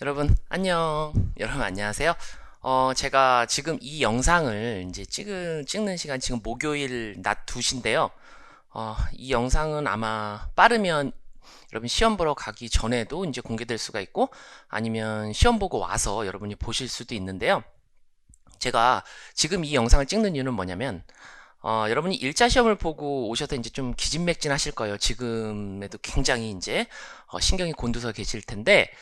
여러분 안녕. 여러분 안녕하세요. 제가 지금 이 영상을 이제 찍는 시간 지금 목요일 낮 2시인데요. 이 영상은 아마 빠르면 여러분 시험 보러 가기 전에도 이제 공개될 수가 있고 아니면 시험 보고 와서 여러분이 보실 수도 있는데요. 제가 지금 이 영상을 찍는 이유는 뭐냐면 여러분이 1차 시험을 보고 오셔서 이제 좀 기진맥진 하실 거예요. 지금에도 굉장히 이제 신경이 곤두서 계실 텐데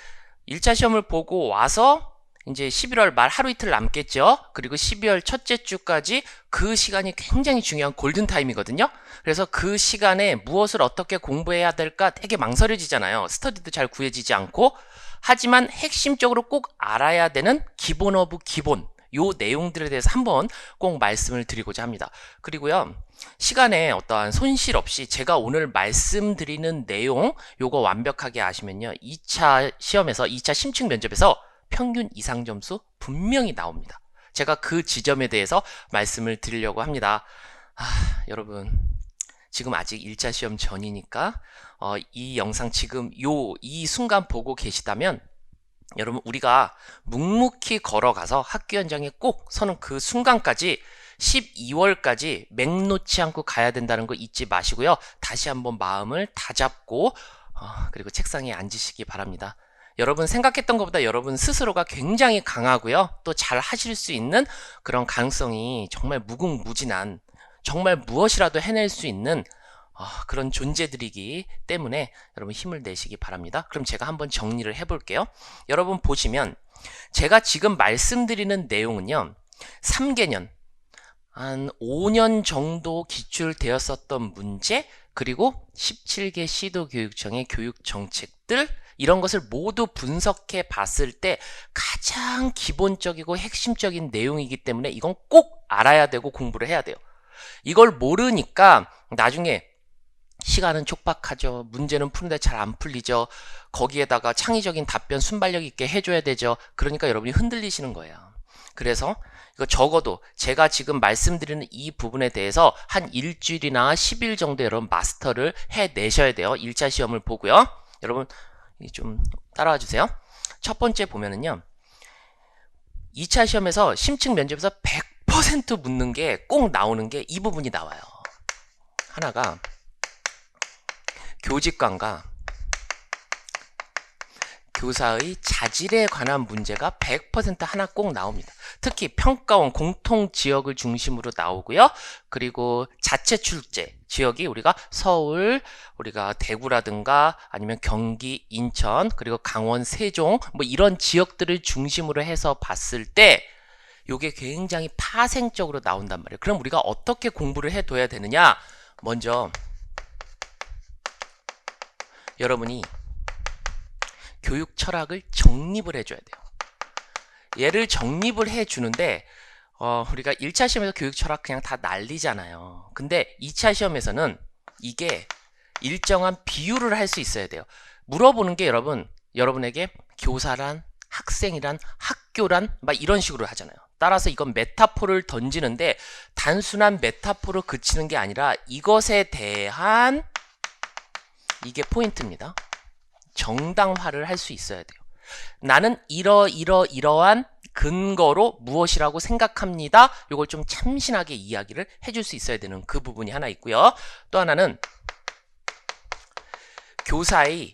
1차 시험을 보고 와서 이제 11월 말 하루 이틀 남겠죠. 그리고 12월 첫째 주까지 그 시간이 굉장히 중요한 골든타임이거든요. 그래서 그 시간에 무엇을 어떻게 공부해야 될까 되게 망설여지잖아요. 스터디도 잘 구해지지 않고. 하지만 핵심적으로 꼭 알아야 되는 기본 오브 기본 요 내용들에 대해서 한번 꼭 말씀을 드리고자 합니다. 그리고요, 시간에 어떠한 손실 없이 제가 오늘 말씀드리는 내용 요거 완벽하게 아시면요, 2차 시험에서 2차 심층 면접에서 평균 이상 점수 분명히 나옵니다. 제가 그 지점에 대해서 말씀을 드리려고 합니다. 여러분 지금 아직 1차 시험 전이니까 이 영상 지금 이 순간 보고 계시다면 여러분 우리가 묵묵히 걸어가서 학교 현장에 꼭 서는 그 순간까지 12월까지 맹 놓지 않고 가야 된다는 거 잊지 마시고요. 다시 한번 마음을 다잡고 그리고 책상에 앉으시기 바랍니다. 여러분 생각했던 것보다 여러분 스스로가 굉장히 강하고요. 또 잘 하실 수 있는 그런 가능성이 정말 무궁무진한, 정말 무엇이라도 해낼 수 있는 그런 존재들이기 때문에 여러분 힘을 내시기 바랍니다. 그럼 제가 한번 정리를 해볼게요. 여러분 보시면 제가 지금 말씀드리는 내용은요, 3개년, 한 5년 정도 기출되었었던 문제, 그리고 17개 시도교육청의 교육정책들, 이런 것을 모두 분석해 봤을 때 가장 기본적이고 핵심적인 내용이기 때문에 이건 꼭 알아야 되고 공부를 해야 돼요. 이걸 모르니까 나중에 시간은 촉박하죠. 문제는 푸는데 잘 안 풀리죠. 거기에다가 창의적인 답변 순발력 있게 해줘야 되죠. 그러니까 여러분이 흔들리시는 거예요. 그래서 이거 적어도 제가 지금 말씀드리는 이 부분에 대해서 한 일주일이나 10일 정도 여러분 마스터를 해내셔야 돼요. 1차 시험을 보고요. 여러분 좀 따라와 주세요. 첫 번째 보면은요, 2차 시험에서 심층 면접에서 100% 묻는 게 꼭 나오는 게 이 부분이 나와요. 하나가 교직관과 교사의 자질에 관한 문제가 100% 하나 꼭 나옵니다. 특히 평가원 공통 지역을 중심으로 나오고요. 그리고 자체 출제 지역이 우리가 서울, 우리가 대구라든가 아니면 경기, 인천, 그리고 강원, 세종 뭐 이런 지역들을 중심으로 해서 봤을 때 이게 굉장히 파생적으로 나온단 말이에요. 그럼 우리가 어떻게 공부를 해둬야 되느냐? 먼저 여러분이 교육 철학을 정립을 해줘야 돼요. 얘를 정립을 해주는데 우리가 1차 시험에서 교육 철학 그냥 다 날리잖아요. 근데 2차 시험에서는 이게 일정한 비율을 할 수 있어야 돼요. 물어보는 게 여러분에게 교사란, 학생이란, 학교란 막 이런 식으로 하잖아요. 따라서 이건 메타포를 던지는데 단순한 메타포로 그치는 게 아니라 이것에 대한, 이게 포인트입니다. 정당화를 할 수 있어야 돼요. 나는 이러한 근거로 무엇이라고 생각합니다. 이걸 좀 참신하게 이야기를 해줄 수 있어야 되는 그 부분이 하나 있고요. 또 하나는 교사의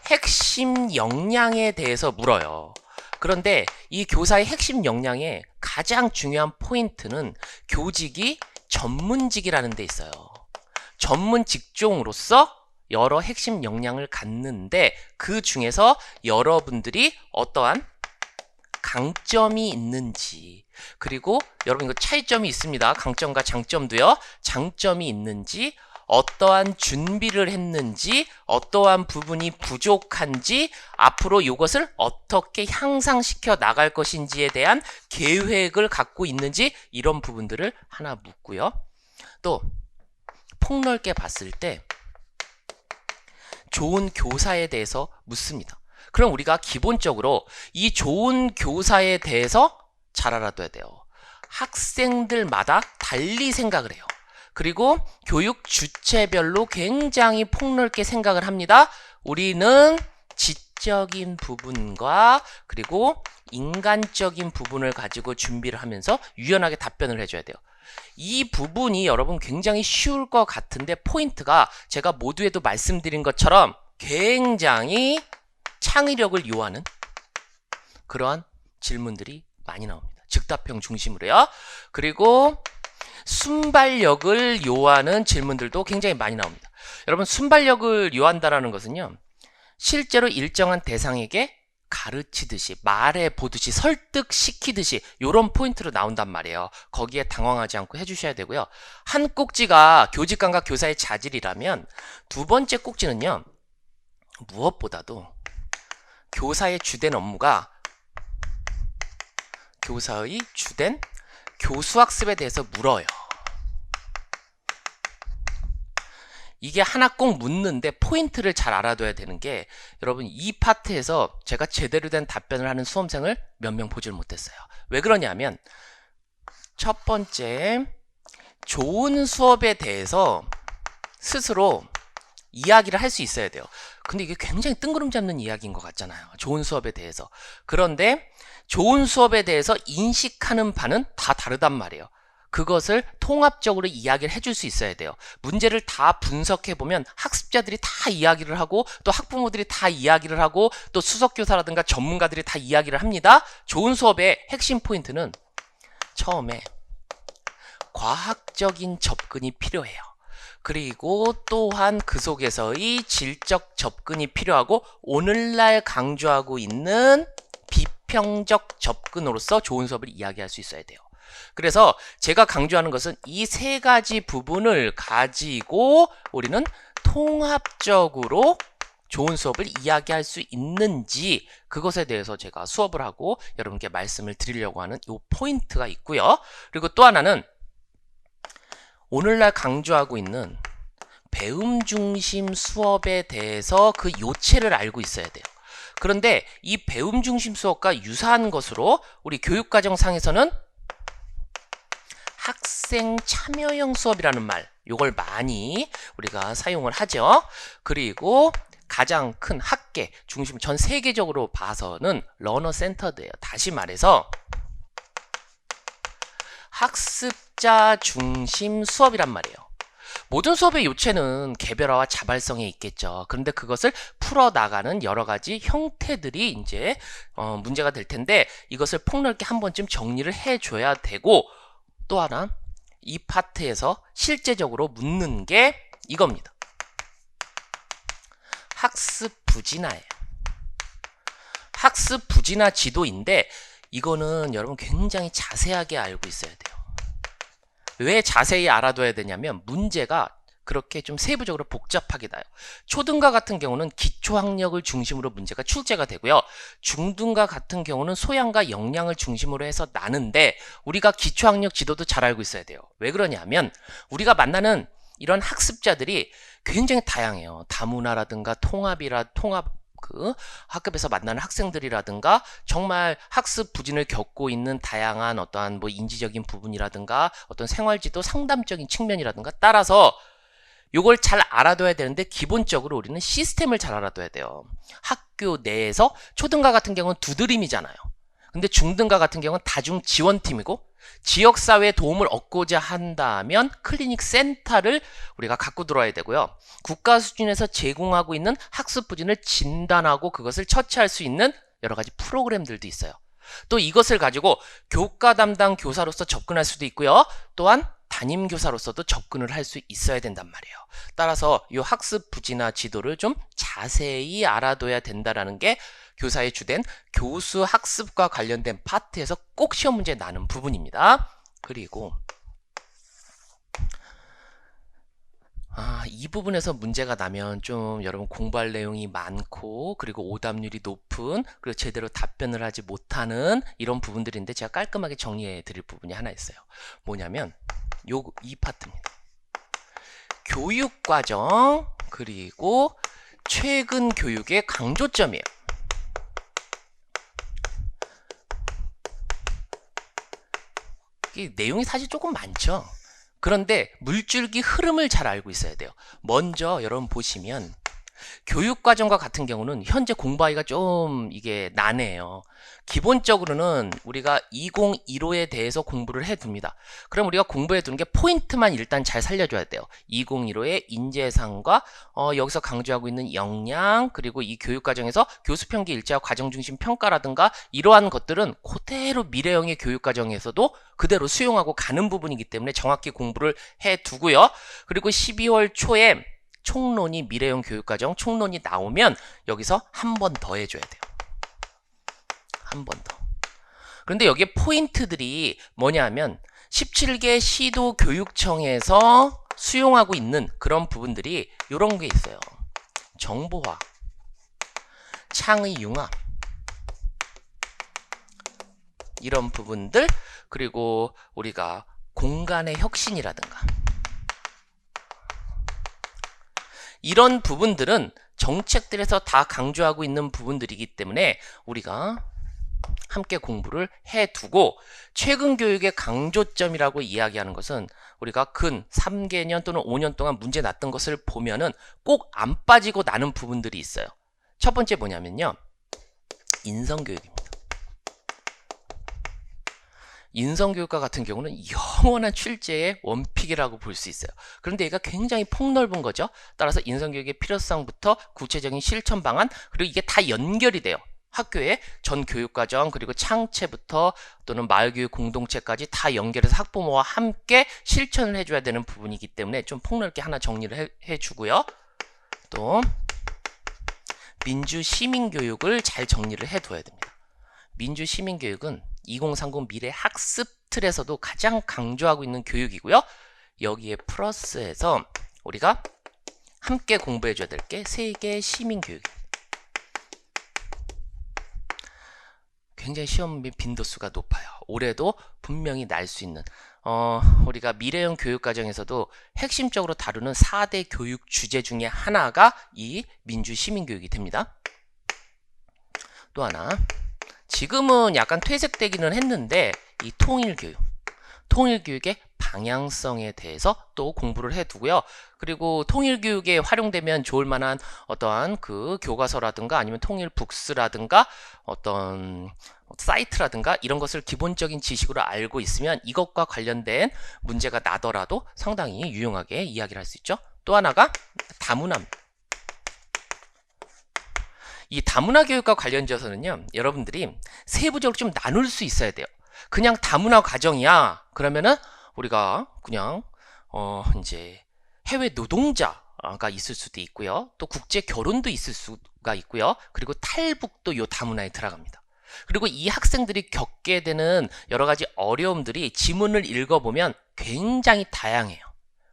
핵심 역량에 대해서 물어요. 그런데 이 교사의 핵심 역량의 가장 중요한 포인트는 교직이 전문직이라는 데 있어요. 전문 직종으로서 여러 핵심 역량을 갖는데 그 중에서 여러분들이 어떠한 강점이 있는지, 그리고 여러분 이거 차이점이 있습니다. 강점과 장점도요. 장점이 있는지, 어떠한 준비를 했는지, 어떠한 부분이 부족한지, 앞으로 이것을 어떻게 향상시켜 나갈 것인지에 대한 계획을 갖고 있는지, 이런 부분들을 하나 묻고요. 또 폭넓게 봤을 때 좋은 교사에 대해서 묻습니다. 그럼 우리가 기본적으로 이 좋은 교사에 대해서 잘 알아둬야 돼요. 학생들마다 달리 생각을 해요. 그리고 교육 주체별로 굉장히 폭넓게 생각을 합니다. 우리는 수학적인 부분과 그리고 인간적인 부분을 가지고 준비를 하면서 유연하게 답변을 해줘야 돼요. 이 부분이 여러분 굉장히 쉬울 것 같은데 포인트가 제가 모두에도 말씀드린 것처럼 굉장히 창의력을 요하는 그러한 질문들이 많이 나옵니다. 즉답형 중심으로요. 그리고 순발력을 요하는 질문들도 굉장히 많이 나옵니다. 여러분 순발력을 요한다라는 것은요. 실제로 일정한 대상에게 가르치듯이 말해 보듯이 설득시키듯이 이런 포인트로 나온단 말이에요. 거기에 당황하지 않고 해주셔야 되고요. 한 꼭지가 교직감과 교사의 자질이라면 두 번째 꼭지는요. 무엇보다도 교사의 주된 업무가 교사의 주된 교수학습에 대해서 물어요. 이게 하나 꼭 묻는데 포인트를 잘 알아둬야 되는 게 여러분 이 파트에서 제가 제대로 된 답변을 하는 수험생을 몇 명 보질 못했어요. 왜 그러냐면 첫 번째 좋은 수업에 대해서 스스로 이야기를 할 수 있어야 돼요. 근데 이게 굉장히 뜬구름 잡는 이야기인 것 같잖아요. 좋은 수업에 대해서. 그런데 좋은 수업에 대해서 인식하는 바는 다 다르단 말이에요. 그것을 통합적으로 이야기를 해줄 수 있어야 돼요. 문제를 다 분석해보면 학습자들이 다 이야기를 하고 또 학부모들이 다 이야기를 하고 또 수석교사라든가 전문가들이 다 이야기를 합니다. 좋은 수업의 핵심 포인트는 처음에 과학적인 접근이 필요해요. 그리고 또한 그 속에서의 질적 접근이 필요하고 오늘날 강조하고 있는 비평적 접근으로서 좋은 수업을 이야기할 수 있어야 돼요. 그래서 제가 강조하는 것은 이 세 가지 부분을 가지고 우리는 통합적으로 좋은 수업을 이야기할 수 있는지 그것에 대해서 제가 수업을 하고 여러분께 말씀을 드리려고 하는 이 포인트가 있고요. 그리고 또 하나는 오늘날 강조하고 있는 배움 중심 수업에 대해서 그 요체를 알고 있어야 돼요. 그런데 이 배움 중심 수업과 유사한 것으로 우리 교육과정상에서는 학생 참여형 수업이라는 말, 이걸 많이 우리가 사용을 하죠. 그리고 가장 큰 학계 중심 전 세계적으로 봐서는 러너 센터드예요. 다시 말해서 학습자 중심 수업이란 말이에요. 모든 수업의 요체는 개별화와 자발성에 있겠죠. 그런데 그것을 풀어나가는 여러 가지 형태들이 이제 문제가 될 텐데 이것을 폭넓게 한 번쯤 정리를 해줘야 되고 또 하나 이 파트에서 실제적으로 묻는 게 이겁니다. 학습 부진화예요. 학습 부진화 지도인데 이거는 여러분 굉장히 자세하게 알고 있어야 돼요. 왜 자세히 알아둬야 되냐면 문제가 그렇게 좀 세부적으로 복잡하게 나요. 초등과 같은 경우는 기초학력을 중심으로 문제가 출제가 되고요. 중등과 같은 경우는 소양과 역량을 중심으로 해서 나는데 우리가 기초학력 지도도 잘 알고 있어야 돼요. 왜 그러냐면 우리가 만나는 이런 학습자들이 굉장히 다양해요. 다문화라든가 통합 그 학급에서 만나는 학생들이라든가 정말 학습 부진을 겪고 있는 다양한 어떠한 뭐 인지적인 부분이라든가 어떤 생활지도 상담적인 측면이라든가 따라서 요걸 잘 알아둬야 되는데 기본적으로 우리는 시스템을 잘 알아둬야 돼요. 학교 내에서 초등과 같은 경우는 두드림이잖아요. 근데 중등과 같은 경우는 다중 지원팀이고 지역사회에 도움을 얻고자 한다면 클리닉 센터를 우리가 갖고 들어와야 되고요. 국가 수준에서 제공하고 있는 학습 부진을 진단하고 그것을 처치할 수 있는 여러 가지 프로그램들도 있어요. 또 이것을 가지고 교과 담당 교사로서 접근할 수도 있고요. 또한 담임 교사로서도 접근을 할 수 있어야 된단 말이에요. 따라서 이 학습 부진화 지도를 좀 자세히 알아둬야 된다라는 게 교사의 주된 교수 학습과 관련된 파트에서 꼭 시험 문제에 나는 부분입니다. 그리고 이 부분에서 문제가 나면 좀 여러분 공부할 내용이 많고 그리고 오답률이 높은 그리고 제대로 답변을 하지 못하는 이런 부분들인데 제가 깔끔하게 정리해 드릴 부분이 하나 있어요. 뭐냐면 이 파트입니다. 교육과정 그리고 최근 교육의 강조점이에요. 이 내용이 사실 조금 많죠. 그런데 물줄기 흐름을 잘 알고 있어야 돼요. 먼저 여러분 보시면 교육과정과 같은 경우는 현재 공부하기가 좀 이게 난해해요. 기본적으로는 우리가 2015에 대해서 공부를 해둡니다. 그럼 우리가 공부해두는 게 포인트만 일단 잘 살려줘야 돼요. 2015의 인재상과 여기서 강조하고 있는 역량, 그리고 이 교육과정에서 교수평기 일자와 과정중심 평가라든가 이러한 것들은 그대로 미래형의 교육과정에서도 그대로 수용하고 가는 부분이기 때문에 정확히 공부를 해두고요. 그리고 12월 초에 총론이 미래형 교육과정 총론이 나오면 여기서 한 번 더 해줘야 돼요. 한 번 더. 그런데 여기에 포인트들이 뭐냐 하면 17개 시도 교육청에서 수용하고 있는 그런 부분들이 이런 게 있어요. 정보화, 창의 융합, 이런 부분들, 그리고 우리가 공간의 혁신이라든가 이런 부분들은 정책들에서 다 강조하고 있는 부분들이기 때문에 우리가 함께 공부를 해두고, 최근 교육의 강조점이라고 이야기하는 것은 우리가 근 3개년 또는 5년 동안 문제 났던 것을 보면은 꼭 안 빠지고 나는 부분들이 있어요. 첫 번째 뭐냐면요, 인성교육입니다. 인성교육과 같은 경우는 영원한 출제의 원픽이라고 볼 수 있어요. 그런데 얘가 굉장히 폭넓은 거죠. 따라서 인성교육의 필요성부터 구체적인 실천 방안, 그리고 이게 다 연결이 돼요. 학교의 전 교육과정, 그리고 창체부터 또는 마을교육 공동체까지 다 연결해서 학부모와 함께 실천을 해줘야 되는 부분이기 때문에 좀 폭넓게 하나 정리를 해주고요. 또 민주시민교육을 잘 정리를 해둬야 됩니다. 민주시민교육은 2030 미래 학습 틀에서도 가장 강조하고 있는 교육이고요. 여기에 플러스해서 우리가 함께 공부해줘야 될 게 세계 시민교육입니다. 굉장히 시험 빈도수가 높아요. 올해도 분명히 날 수 있는 우리가 미래형 교육과정에서도 핵심적으로 다루는 4대 교육 주제 중에 하나가 이 민주시민교육이 됩니다. 또 하나, 지금은 약간 퇴색되기는 했는데 이 통일교육의 방향성에 대해서 또 공부를 해두고요. 그리고 통일교육에 활용되면 좋을 만한 어떠한 그 교과서라든가 아니면 통일북스라든가 어떤 사이트라든가 이런 것을 기본적인 지식으로 알고 있으면 이것과 관련된 문제가 나더라도 상당히 유용하게 이야기를 할 수 있죠. 또 하나가 다문화입니다. 이 다문화 교육과 관련지어서는요, 여러분들이 세부적으로 좀 나눌 수 있어야 돼요. 그냥 다문화 과정이야 그러면은 우리가 그냥 이제 해외 노동자가 있을 수도 있고요, 또 국제 결혼도 있을 수가 있고요, 그리고 탈북도 요 다문화에 들어갑니다. 그리고 이 학생들이 겪게 되는 여러 가지 어려움들이 지문을 읽어보면 굉장히 다양해요.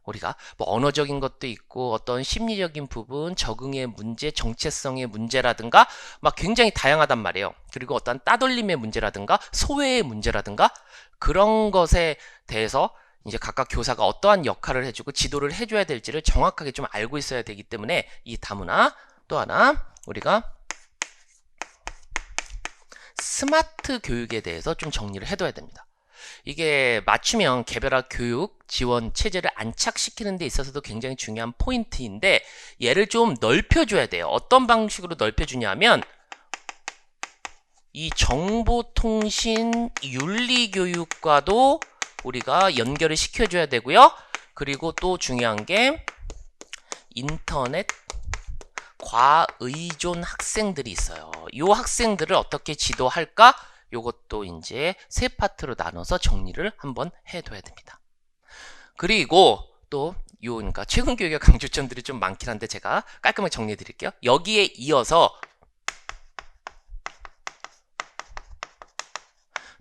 우리가 뭐 언어적인 것도 있고 어떤 심리적인 부분, 적응의 문제, 정체성의 문제라든가 막 굉장히 다양하단 말이에요. 그리고 어떤 따돌림의 문제라든가 소외의 문제라든가 그런 것에 대해서 이제 각각 교사가 어떠한 역할을 해주고 지도를 해줘야 될지를 정확하게 좀 알고 있어야 되기 때문에 이 다문화, 또 하나 우리가 스마트 교육에 대해서 좀 정리를 해둬야 됩니다. 이게 맞춤형 개별화 교육 지원 체제를 안착시키는 데 있어서도 굉장히 중요한 포인트인데, 얘를 좀 넓혀줘야 돼요. 어떤 방식으로 넓혀주냐면 이 정보통신 윤리교육과도 우리가 연결을 시켜줘야 되고요. 그리고 또 중요한 게 인터넷 과의존 학생들이 있어요. 이 학생들을 어떻게 지도할까? 요것도 이제 세 파트로 나눠서 정리를 한번 해둬야 됩니다. 그리고 또 그러니까 최근 교육의 강조점들이 좀 많긴 한데 제가 깔끔하게 정리해 드릴게요. 여기에 이어서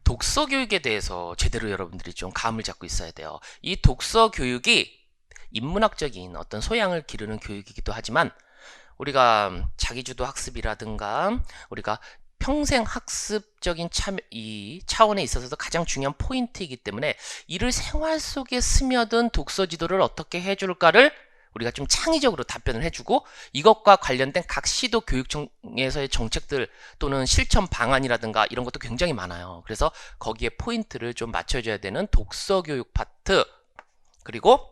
독서 교육에 대해서 제대로 여러분들이 좀 감을 잡고 있어야 돼요. 이 독서 교육이 인문학적인 어떤 소양을 기르는 교육이기도 하지만 우리가 자기주도 학습이라든가 우리가 평생 학습적인 이 차원에 있어서도 가장 중요한 포인트이기 때문에 이를 생활 속에 스며든 독서 지도를 어떻게 해줄까를 우리가 좀 창의적으로 답변을 해주고, 이것과 관련된 각 시도 교육청에서의 정책들 또는 실천 방안이라든가 이런 것도 굉장히 많아요. 그래서 거기에 포인트를 좀 맞춰줘야 되는 독서 교육 파트, 그리고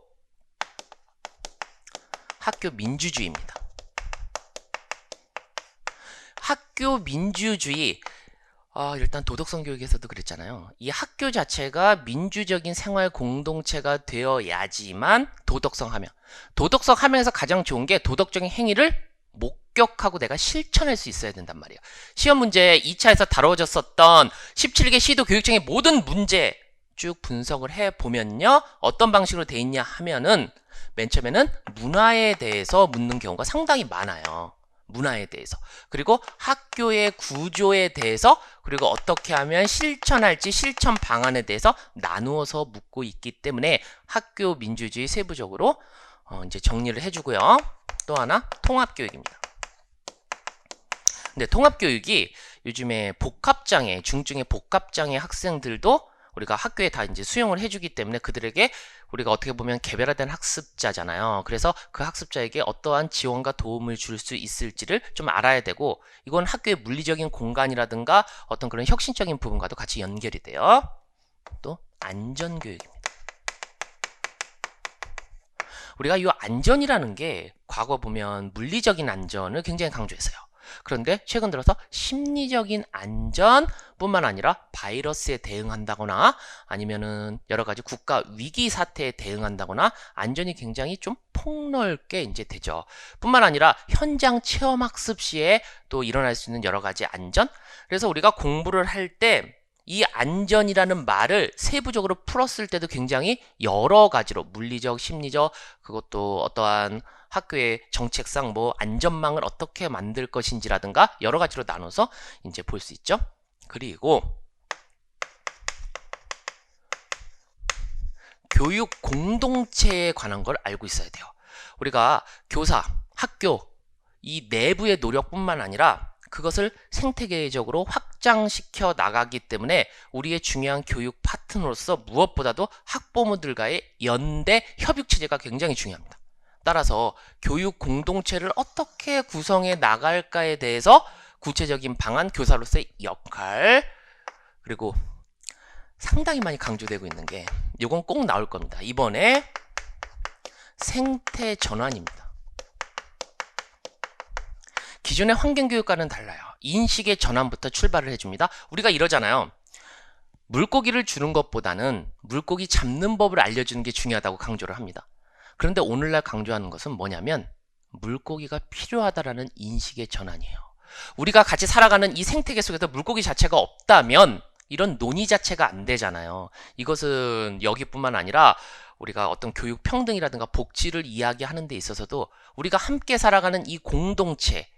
학교 민주주의입니다. 학교 민주주의, 일단 도덕성 교육에서도 그랬잖아요. 이 학교 자체가 민주적인 생활 공동체가 되어야지만 도덕성 하면에서 가장 좋은 게 도덕적인 행위를 목격하고 내가 실천할 수 있어야 된단 말이에요. 시험 문제 2차에서 다뤄졌었던 17개 시도 교육청의 모든 문제 쭉 분석을 해보면요. 어떤 방식으로 돼 있냐 하면은 맨 처음에는 문화에 대해서 묻는 경우가 상당히 많아요. 문화에 대해서. 그리고 학교의 구조에 대해서, 그리고 어떻게 하면 실천할지 실천 방안에 대해서 나누어서 묻고 있기 때문에 학교 민주주의 세부적으로 이제 정리를 해주고요. 또 하나 통합교육입니다. 근데 통합교육이 요즘에 복합장애, 중증의 복합장애 학생들도 우리가 학교에 다 이제 수용을 해주기 때문에 그들에게 우리가 어떻게 보면 개별화된 학습자잖아요. 그래서 그 학습자에게 어떠한 지원과 도움을 줄 수 있을지를 좀 알아야 되고, 이건 학교의 물리적인 공간이라든가 어떤 그런 혁신적인 부분과도 같이 연결이 돼요. 또 안전교육입니다. 우리가 이 안전이라는 게 과거 보면 물리적인 안전을 굉장히 강조했어요. 그런데 최근 들어서 심리적인 안전뿐만 아니라 바이러스에 대응한다거나 아니면은 여러 가지 국가 위기 사태에 대응한다거나 안전이 굉장히 좀 폭넓게 이제 되죠. 뿐만 아니라 현장 체험 학습 시에 또 일어날 수 있는 여러 가지 안전. 그래서 우리가 공부를 할 때 이 안전이라는 말을 세부적으로 풀었을 때도 굉장히 여러 가지로 물리적, 심리적, 그것도 어떠한 학교의 정책상 뭐 안전망을 어떻게 만들 것인지라든가 여러 가지로 나눠서 이제 볼 수 있죠. 그리고 교육 공동체에 관한 걸 알고 있어야 돼요. 우리가 교사, 학교 이 내부의 노력뿐만 아니라 그것을 생태계적으로 확장시켜 나가기 때문에 우리의 중요한 교육 파트너로서 무엇보다도 학부모들과의 연대 협육 체제가 굉장히 중요합니다. 따라서 교육 공동체를 어떻게 구성해 나갈까에 대해서 구체적인 방안, 교사로서의 역할, 그리고 상당히 많이 강조되고 있는 게 이건 꼭 나올 겁니다. 이번에 생태 전환입니다. 기존의 환경교육과는 달라요. 인식의 전환부터 출발을 해줍니다. 우리가 이러잖아요. 물고기를 주는 것보다는 물고기 잡는 법을 알려주는 게 중요하다고 강조를 합니다. 그런데 오늘날 강조하는 것은 뭐냐면 물고기가 필요하다라는 인식의 전환이에요. 우리가 같이 살아가는 이 생태계 속에서 물고기 자체가 없다면 이런 논의 자체가 안 되잖아요. 이것은 여기뿐만 아니라 우리가 어떤 교육 평등이라든가 복지를 이야기하는 데 있어서도 우리가 함께 살아가는 이 공동체,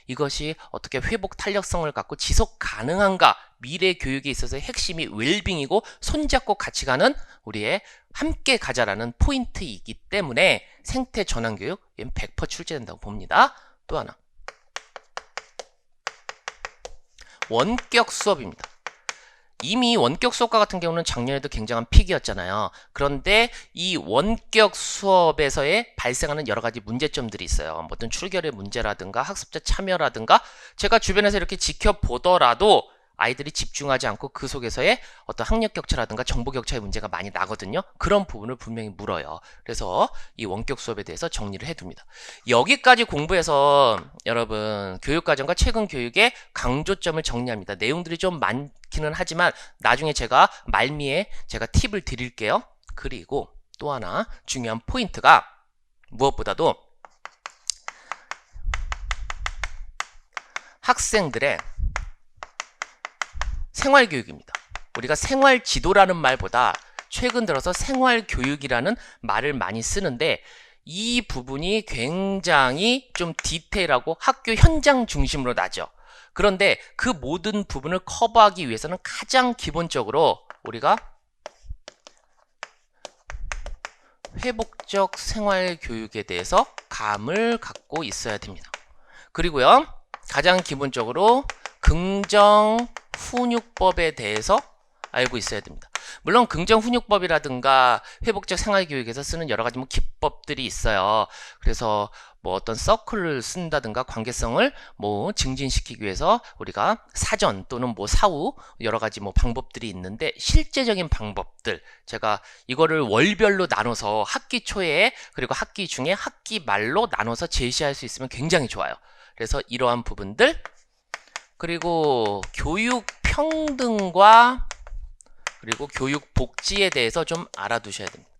이것이 어떻게 회복 탄력성을 갖고 지속 가능한가, 미래 교육에 있어서의 핵심이 웰빙이고 손잡고 같이 가는 우리의 함께 가자라는 포인트이기 때문에 생태 전환 교육 100% 출제된다고 봅니다. 또 하나, 원격 수업입니다. 이미 원격 수업과 같은 경우는 작년에도 굉장한 픽이었잖아요. 그런데 이 원격 수업에서의 발생하는 여러 가지 문제점들이 있어요. 어떤 출결의 문제라든가 학습자 참여라든가 제가 주변에서 이렇게 지켜보더라도 아이들이 집중하지 않고 그 속에서의 어떤 학력 격차라든가 정보 격차의 문제가 많이 나거든요. 그런 부분을 분명히 물어요. 그래서 이 원격 수업에 대해서 정리를 해둡니다. 여기까지 공부해서 여러분 교육과정과 최근 교육의 강조점을 정리합니다. 내용들이 좀 많기는 하지만 나중에 제가 말미에 제가 팁을 드릴게요. 그리고 또 하나 중요한 포인트가 무엇보다도 학생들의 생활교육입니다. 우리가 생활지도라는 말보다 최근 들어서 생활교육이라는 말을 많이 쓰는데 이 부분이 굉장히 좀 디테일하고 학교 현장 중심으로 나죠. 그런데 그 모든 부분을 커버하기 위해서는 가장 기본적으로 우리가 회복적 생활교육에 대해서 감을 갖고 있어야 됩니다. 그리고요, 가장 기본적으로 긍정 훈육법에 대해서 알고 있어야 됩니다. 물론 긍정훈육법이라든가 회복적 생활교육에서 쓰는 여러 가지 뭐 기법들이 있어요. 그래서 뭐 어떤 서클을 쓴다든가 관계성을 뭐 증진시키기 위해서 우리가 사전 또는 뭐 사후 여러 가지 뭐 방법들이 있는데 실제적인 방법들 제가 이거를 월별로 나눠서 학기 초에 그리고 학기 중에 학기 말로 나눠서 제시할 수 있으면 굉장히 좋아요. 그래서 이러한 부분들 그리고 교육 평등과 그리고 교육 복지에 대해서 좀 알아두셔야 됩니다.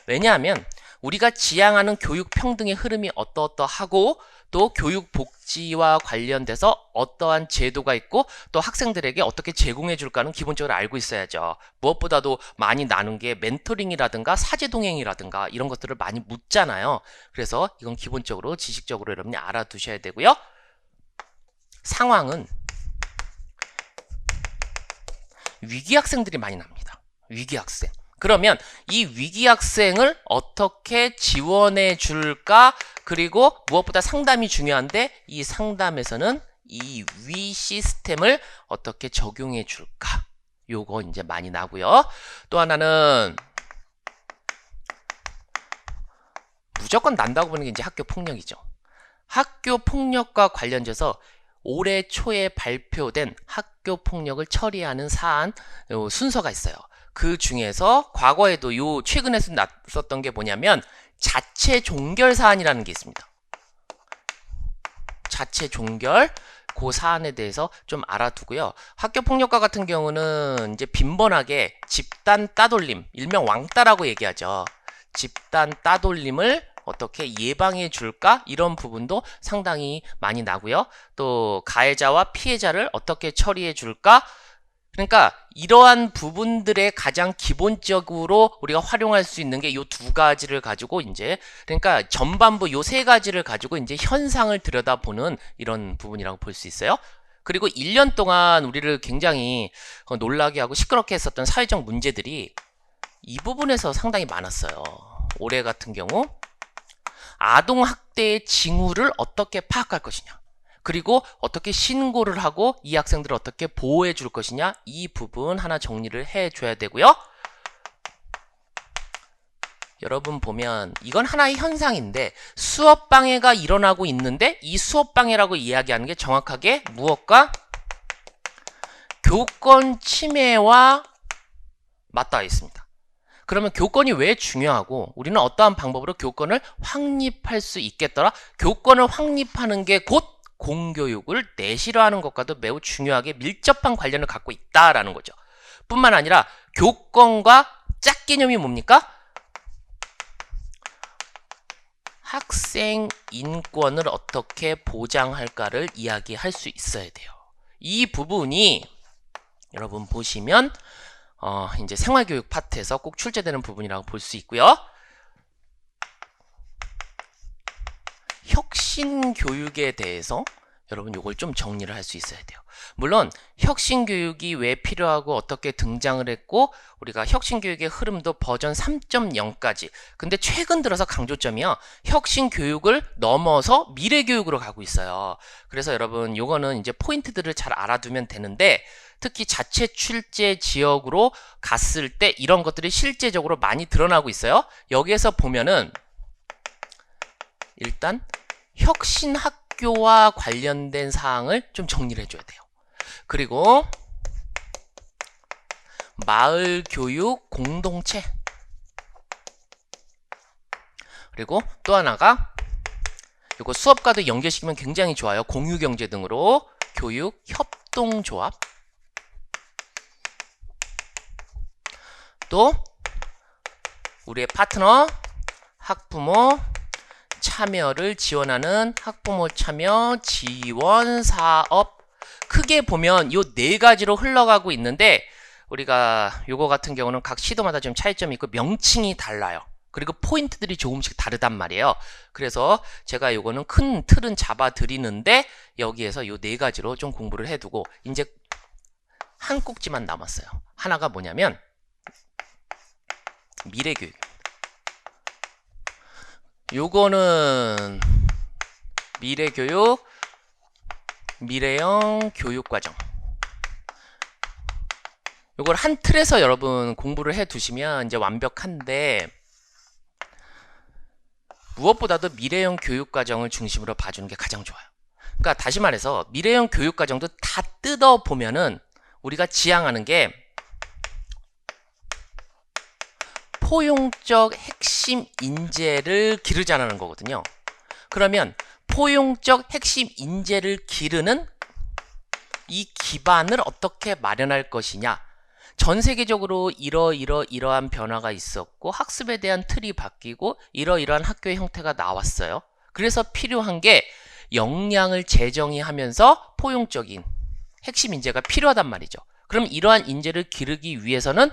왜냐하면 우리가 지향하는 교육 평등의 흐름이 어떠어떠하고 또 교육 복지와 관련돼서 어떠한 제도가 있고 또 학생들에게 어떻게 제공해 줄까는 기본적으로 알고 있어야죠. 무엇보다도 많이 나눈 게 멘토링이라든가 사제 동행이라든가 이런 것들을 많이 묻잖아요. 그래서 이건 기본적으로 지식적으로 여러분이 알아두셔야 되고요. 상황은 위기 학생들이 많이 납니다. 위기 학생. 그러면 이 위기 학생을 어떻게 지원해 줄까? 그리고 무엇보다 상담이 중요한데 이 상담에서는 이 위 시스템을 어떻게 적용해 줄까? 요거 이제 많이 나고요. 또 하나는 무조건 난다고 보는 게 이제 학교 폭력이죠. 학교 폭력과 관련돼서 올해 초에 발표된 학교 폭력을 처리하는 사안 순서가 있어요. 그 중에서 과거에도 최근에 났었던 게 뭐냐면 자체 종결 사안이라는 게 있습니다. 자체 종결 그 사안에 대해서 좀 알아두고요. 학교 폭력과 같은 경우는 이제 빈번하게 집단 따돌림, 일명 왕따라고 얘기하죠. 집단 따돌림을 어떻게 예방해 줄까? 이런 부분도 상당히 많이 나고요. 또 가해자와 피해자를 어떻게 처리해 줄까? 그러니까 이러한 부분들의 가장 기본적으로 우리가 활용할 수 있는 게 이 두 가지를 가지고 이제 그러니까 전반부 요 세 가지를 가지고 이제 현상을 들여다보는 이런 부분이라고 볼 수 있어요. 그리고 1년 동안 우리를 굉장히 놀라게 하고 시끄럽게 했었던 사회적 문제들이 이 부분에서 상당히 많았어요. 올해 같은 경우 아동학대의 징후를 어떻게 파악할 것이냐, 그리고 어떻게 신고를 하고 이 학생들을 어떻게 보호해 줄 것이냐, 이 부분 하나 정리를 해 줘야 되고요. 여러분 보면 이건 하나의 현상인데 수업 방해가 일어나고 있는데 이 수업 방해라고 이야기하는 게 정확하게 무엇과 교권 침해와 맞닿아 있습니다. 그러면 교권이 왜 중요하고 우리는 어떠한 방법으로 교권을 확립할 수 있겠더라? 교권을 확립하는 게 곧 공교육을 내실화하는 것과도 매우 중요하게 밀접한 관련을 갖고 있다라는 거죠. 뿐만 아니라 교권과 짝 개념이 뭡니까? 학생 인권을 어떻게 보장할까를 이야기할 수 있어야 돼요. 이 부분이 여러분 보시면 이제 생활교육 파트에서 꼭 출제되는 부분이라고 볼 수 있고요. 혁신교육에 대해서 여러분 요걸 좀 정리를 할 수 있어야 돼요. 물론 혁신교육이 왜 필요하고 어떻게 등장을 했고 우리가 혁신교육의 흐름도 버전 3.0까지 근데 최근 들어서 강조점이요. 혁신교육을 넘어서 미래교육으로 가고 있어요. 그래서 여러분 요거는 이제 포인트들을 잘 알아두면 되는데 특히 자체 출제 지역으로 갔을 때 이런 것들이 실제적으로 많이 드러나고 있어요. 여기에서 보면은 일단 혁신학교와 관련된 사항을 좀 정리를 해줘야 돼요. 그리고 마을교육 공동체, 그리고 또 하나가 이거 수업과도 연결시키면 굉장히 좋아요. 공유경제 등으로 교육 협동조합, 또 우리의 파트너 학부모 참여를 지원하는 학부모 참여 지원 사업. 크게 보면 요 네 가지로 흘러가고 있는데 우리가 요거 같은 경우는 각 시도마다 좀 차이점이 있고 명칭이 달라요. 그리고 포인트들이 조금씩 다르단 말이에요. 그래서 제가 요거는 큰 틀은 잡아 드리는데 여기에서 요 네 가지로 좀 공부를 해두고 이제 한 꼭지만 남았어요. 하나가 뭐냐면 미래교육. 요거는 미래교육, 미래형 교육과정. 요걸 한 틀에서 여러분 공부를 해 두시면 이제 완벽한데 무엇보다도 미래형 교육과정을 중심으로 봐주는 게 가장 좋아요. 그러니까 다시 말해서 미래형 교육과정도 다 뜯어보면은 우리가 지향하는 게 포용적 핵심 인재를 기르자는 거거든요. 그러면 포용적 핵심 인재를 기르는 이 기반을 어떻게 마련할 것이냐. 전 세계적으로 이러한 변화가 있었고 학습에 대한 틀이 바뀌고 이러이러한 학교의 형태가 나왔어요. 그래서 필요한 게 역량을 재정의하면서 포용적인 핵심 인재가 필요하단 말이죠. 그럼 이러한 인재를 기르기 위해서는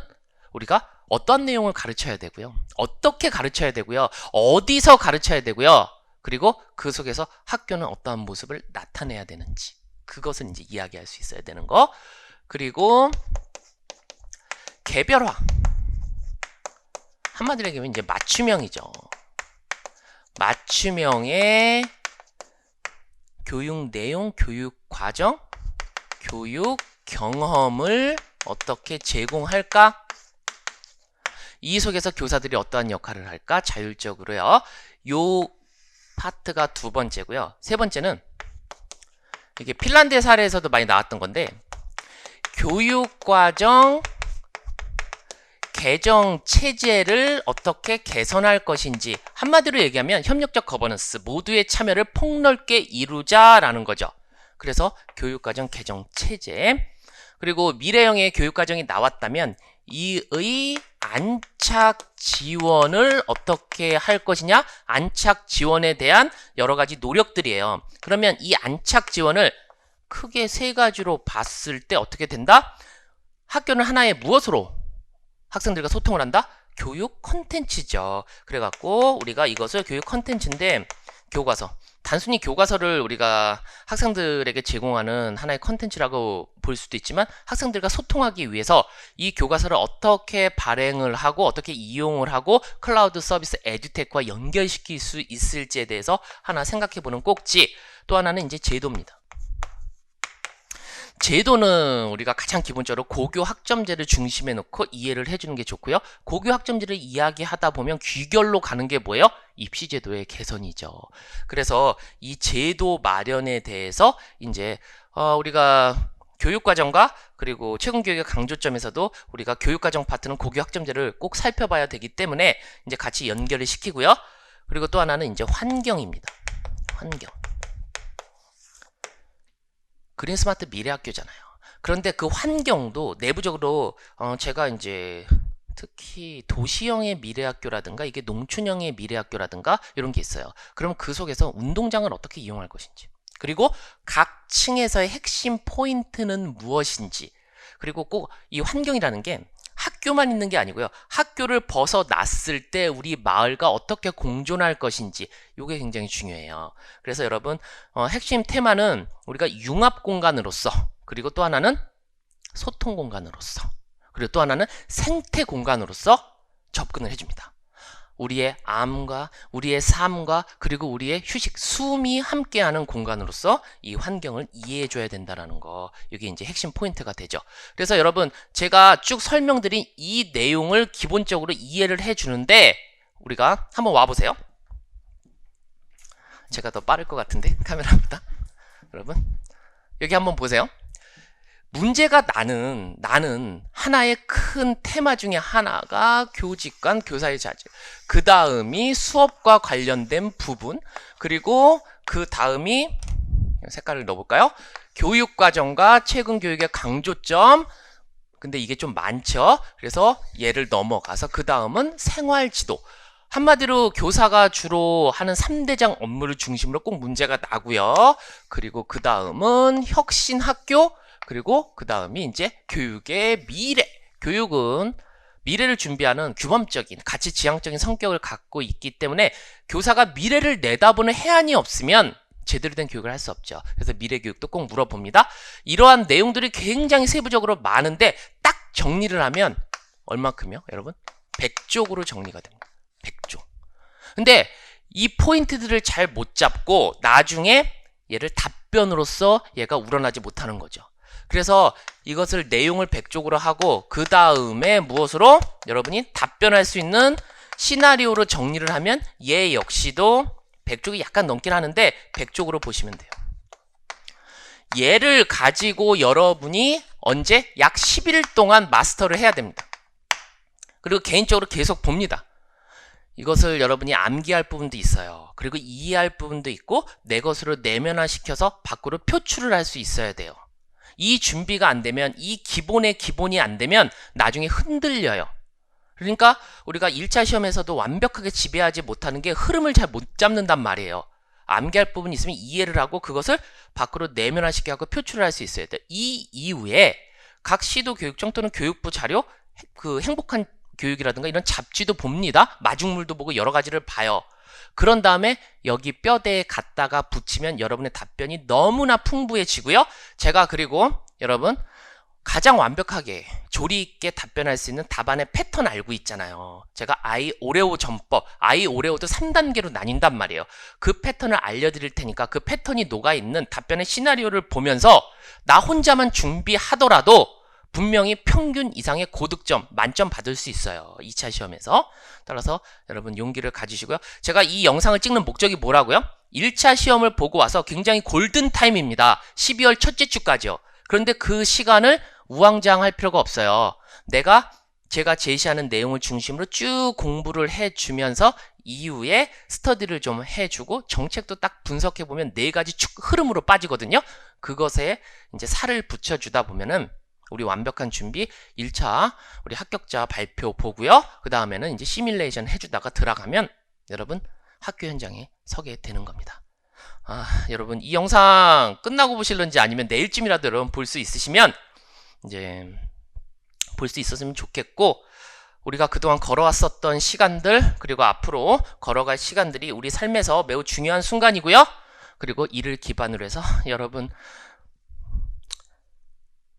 우리가 어떤 내용을 가르쳐야 되고요. 어떻게 가르쳐야 되고요. 어디서 가르쳐야 되고요. 그리고 그 속에서 학교는 어떠한 모습을 나타내야 되는지. 그것을 이제 이야기할 수 있어야 되는 거. 그리고 개별화. 한마디로 얘기하면 이제 맞춤형이죠. 맞춤형의 교육 내용, 교육 과정, 교육 경험을 어떻게 제공할까? 이 속에서 교사들이 어떠한 역할을 할까? 자율적으로요. 요 파트가 두 번째고요. 세 번째는 이게 핀란드 사례에서도 많이 나왔던 건데 교육과정 개정 체제를 어떻게 개선할 것인지 한마디로 얘기하면 협력적 거버넌스 모두의 참여를 폭넓게 이루자라는 거죠. 그래서 교육과정 개정 체제 그리고 미래형의 교육과정이 나왔다면 이의 안착 지원을 어떻게 할 것이냐 안착 지원에 대한 여러 가지 노력들이에요. 그러면 이 안착 지원을 크게 세 가지로 봤을 때 어떻게 된다? 학교는 하나의 무엇으로 학생들과 소통을 한다? 교육 컨텐츠죠. 그래갖고 우리가 이것을 교육 컨텐츠인데 교과서 단순히 교과서를 우리가 학생들에게 제공하는 하나의 컨텐츠라고 볼 수도 있지만 학생들과 소통하기 위해서 이 교과서를 어떻게 발행을 하고 어떻게 이용을 하고 클라우드 서비스 에듀텍과 연결시킬 수 있을지에 대해서 하나 생각해보는 꼭지. 또 하나는 이제 제도입니다. 제도는 우리가 가장 기본적으로 고교 학점제를 중심에 놓고 이해를 해주는 게 좋고요. 고교 학점제를 이야기하다 보면 귀결로 가는 게 뭐예요? 입시제도의 개선이죠. 그래서 이 제도 마련에 대해서 이제 우리가 교육과정과 그리고 최근 교육의 강조점에서도 우리가 교육과정 파트는 고교 학점제를 꼭 살펴봐야 되기 때문에 이제 같이 연결을 시키고요. 그리고 또 하나는 이제 환경입니다. 환경. 그린스마트 미래학교잖아요. 그런데 그 환경도 내부적으로 제가 이제 특히 도시형의 미래학교라든가 이게 농촌형의 미래학교라든가 이런 게 있어요. 그럼 그 속에서 운동장을 어떻게 이용할 것인지 그리고 각 층에서의 핵심 포인트는 무엇인지 그리고 꼭 이 환경이라는 게 학교만 있는 게 아니고요. 학교를 벗어났을 때 우리 마을과 어떻게 공존할 것인지 이게 굉장히 중요해요. 그래서 여러분 핵심 테마는 우리가 융합 공간으로서 그리고 또 하나는 소통 공간으로서 그리고 또 하나는 생태 공간으로서 접근을 해줍니다. 우리의 암과 우리의 삶과 그리고 우리의 휴식, 숨이 함께하는 공간으로서 이 환경을 이해해줘야 된다는 거. 이게 이제 핵심 포인트가 되죠. 그래서 여러분 제가 쭉 설명드린 이 내용을 기본적으로 이해를 해주는데 우리가 한번 와보세요. 제가 더 빠를 것 같은데 카메라보다. 여러분 여기 한번 보세요. 문제가 나는 하나의 큰 테마 중에 하나가 교직관 교사의 자질, 그 다음이 수업과 관련된 부분, 그리고 그 다음이 색깔을 넣어볼까요? 교육과정과 최근 교육의 강조점. 근데 이게 좀 많죠. 그래서 얘를 넘어가서 그 다음은 생활지도. 한마디로 교사가 주로 하는 3대장 업무를 중심으로 꼭 문제가 나고요. 그리고 그 다음은 혁신학교, 그리고 그 다음이 이제 교육의 미래. 교육은 미래를 준비하는 규범적인 가치 지향적인 성격을 갖고 있기 때문에 교사가 미래를 내다보는 해안이 없으면 제대로 된 교육을 할 수 없죠. 그래서 미래 교육도 꼭 물어봅니다. 이러한 내용들이 굉장히 세부적으로 많은데 딱 정리를 하면 얼마큼이요? 여러분 100쪽으로 정리가 됩니다. 100쪽. 근데 이 포인트들을 잘 못 잡고 나중에 얘를 답변으로서 얘가 우러나지 못하는 거죠. 그래서 이것을 내용을 100쪽으로 하고 그 다음에 무엇으로 여러분이 답변할 수 있는 시나리오로 정리를 하면 얘 역시도 100쪽이 약간 넘긴 하는데 100쪽으로 보시면 돼요. 얘를 가지고 여러분이 언제? 약 10일 동안 마스터를 해야 됩니다. 그리고 개인적으로 계속 봅니다. 이것을 여러분이 암기할 부분도 있어요. 그리고 이해할 부분도 있고 내 것으로 내면화시켜서 밖으로 표출을 할 수 있어야 돼요. 이 준비가 안 되면, 이 기본의 기본이 안 되면 나중에 흔들려요. 그러니까 우리가 1차 시험에서도 완벽하게 지배하지 못하는 게 흐름을 잘 못 잡는단 말이에요. 암기할 부분이 있으면 이해를 하고 그것을 밖으로 내면화시켜 하고 표출을 할 수 있어야 돼요. 이 이후에 각 시도 교육청 또는 교육부 자료, 그 행복한 교육이라든가 이런 잡지도 봅니다. 마중물도 보고 여러 가지를 봐요. 그런 다음에 여기 뼈대에 갖다가 붙이면 여러분의 답변이 너무나 풍부해지고요. 제가 그리고 여러분 가장 완벽하게 조리 있게 답변할 수 있는 답안의 패턴 알고 있잖아요. 제가 아이 오레오 전법, 아이 오레오도 3단계로 나뉜단 말이에요. 그 패턴을 알려드릴 테니까 그 패턴이 녹아있는 답변의 시나리오를 보면서 나 혼자만 준비하더라도 분명히 평균 이상의 고득점, 만점 받을 수 있어요. 2차 시험에서. 따라서 여러분 용기를 가지시고요. 제가 이 영상을 찍는 목적이 뭐라고요? 1차 시험을 보고 와서 굉장히 골든타임입니다. 12월 첫째 주까지요. 그런데 그 시간을 우왕좌왕할 필요가 없어요. 제가 제시하는 내용을 중심으로 쭉 공부를 해주면서 이후에 스터디를 좀 해주고 정책도 딱 분석해보면 4가지 축 흐름으로 빠지거든요. 그것에 이제 살을 붙여주다 보면은 우리 완벽한 준비 1차 우리 합격자 발표 보고요. 그 다음에는 이제 시뮬레이션 해주다가 들어가면 여러분 학교 현장에 서게 되는 겁니다. 여러분 이 영상 끝나고 보실런지 아니면 내일쯤이라도 여러분 볼 수 있으시면 이제 볼 수 있었으면 좋겠고, 우리가 그동안 걸어왔었던 시간들 그리고 앞으로 걸어갈 시간들이 우리 삶에서 매우 중요한 순간이고요. 그리고 이를 기반으로 해서 여러분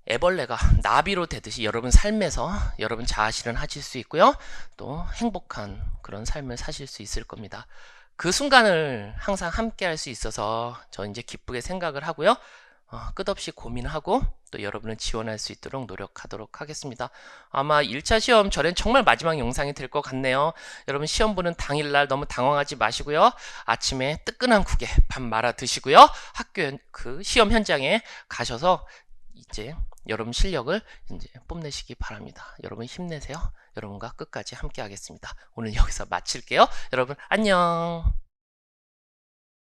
애벌레가 나비로 되듯이 여러분 삶에서 여러분 자아실현 하실 수 있고요. 또 행복한 그런 삶을 사실 수 있을 겁니다. 그 순간을 항상 함께 할 수 있어서 저 이제 기쁘게 생각을 하고요. 끝없이 고민하고 또 여러분을 지원할 수 있도록 노력하도록 하겠습니다. 아마 1차 시험 전엔 정말 마지막 영상이 될 것 같네요. 여러분 시험 보는 당일날 너무 당황하지 마시고요. 아침에 뜨끈한 국에 밥 말아 드시고요. 학교 그 시험 현장에 가셔서 이제 여러분 실력을 이제 뽐내시기 바랍니다. 여러분 힘내세요. 여러분과 끝까지 함께 하겠습니다. 오늘 여기서 마칠게요. 여러분 안녕.